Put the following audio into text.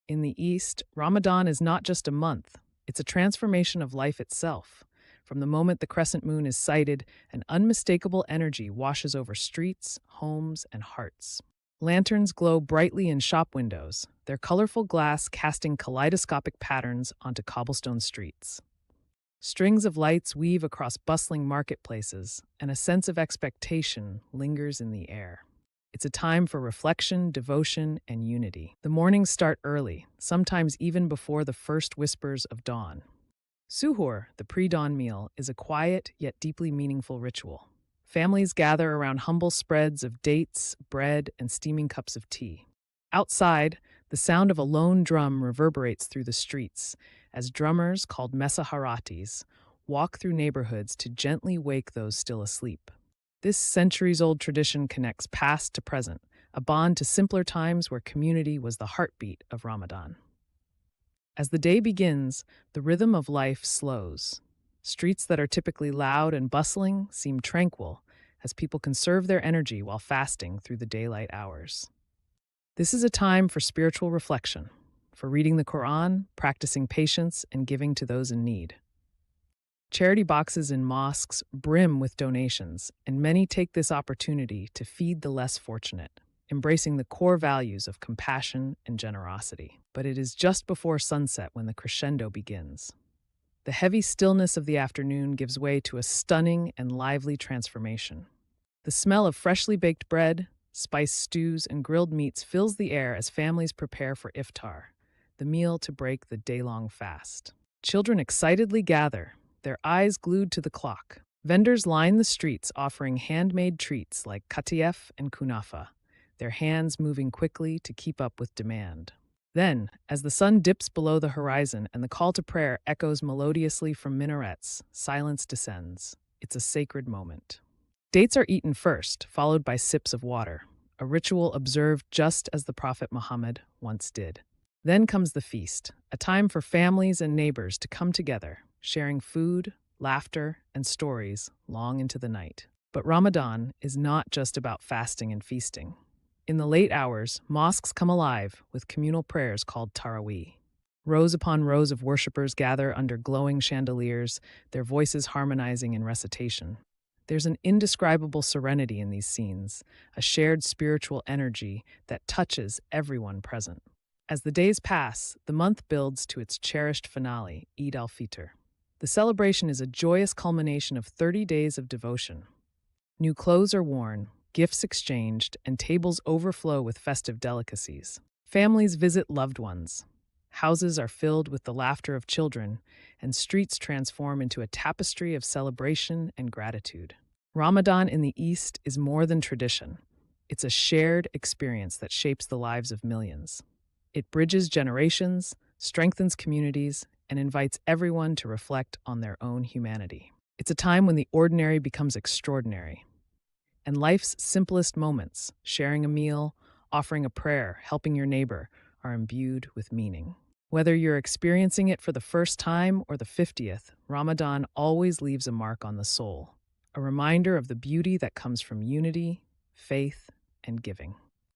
In the East, Ramadan is not just a month, it's a transformation of life itself. From the moment the crescent moon is sighted, an unmistakable energy washes over streets, homes, and hearts. Lanterns glow brightly in shop windows, their colorful glass casting kaleidoscopic patterns onto cobblestone streets. Strings of lights weave across bustling marketplaces, and a sense of expectation lingers in the air. It's a time for reflection, devotion, and unity. The mornings start early, sometimes even before the first whispers of dawn. Suhoor, the pre-dawn meal, is a quiet yet deeply meaningful ritual. Families gather around humble spreads of dates, bread, and steaming cups of tea. Outside, the sound of a lone drum reverberates through the streets as drummers, called mesaharatis, walk through neighborhoods to gently wake those still asleep. This centuries-old tradition connects past to present, a bond to simpler times where community was the heartbeat of Ramadan. As the day begins, the rhythm of life slows. Streets that are typically loud and bustling seem tranquil as people conserve their energy while fasting through the daylight hours. This is a time for spiritual reflection, for reading the Quran, practicing patience, and giving to those in need. Charity boxes in mosques brim with donations, and many take this opportunity to feed the less fortunate, embracing the core values of compassion and generosity. But it is just before sunset when the crescendo begins. The heavy stillness of the afternoon gives way to a stunning and lively transformation. The smell of freshly baked bread, spiced stews, and grilled meats fills the air as families prepare for iftar, the meal to break the day-long fast. Children excitedly gather, their eyes glued to the clock. Vendors line the streets offering handmade treats like katief and kunafa, their hands moving quickly to keep up with demand. Then, as the sun dips below the horizon and the call to prayer echoes melodiously from minarets, silence descends. It's a sacred moment. Dates are eaten first, followed by sips of water, a ritual observed just as the Prophet Muhammad once did. Then comes the feast, a time for families and neighbors to come together, sharing food, laughter, and stories long into the night. But Ramadan is not just about fasting and feasting. In the late hours, mosques come alive with communal prayers called Taraweeh. Rows upon rows of worshippers gather under glowing chandeliers, their voices harmonizing in recitation. There's an indescribable serenity in these scenes, a shared spiritual energy that touches everyone present. As the days pass, the month builds to its cherished finale, Eid al-Fitr. The celebration is a joyous culmination of 30 days of devotion. New clothes are worn, gifts exchanged, and tables overflow with festive delicacies. Families visit loved ones. Houses are filled with the laughter of children, and streets transform into a tapestry of celebration and gratitude. Ramadan in the East is more than tradition. It's a shared experience that shapes the lives of millions. It bridges generations, strengthens communities, and invites everyone to reflect on their own humanity. It's a time when the ordinary becomes extraordinary. And life's simplest moments, sharing a meal, offering a prayer, helping your neighbor, are imbued with meaning. Whether you're experiencing it for the first time or the 50th, Ramadan always leaves a mark on the soul, a reminder of the beauty that comes from unity, faith, and giving.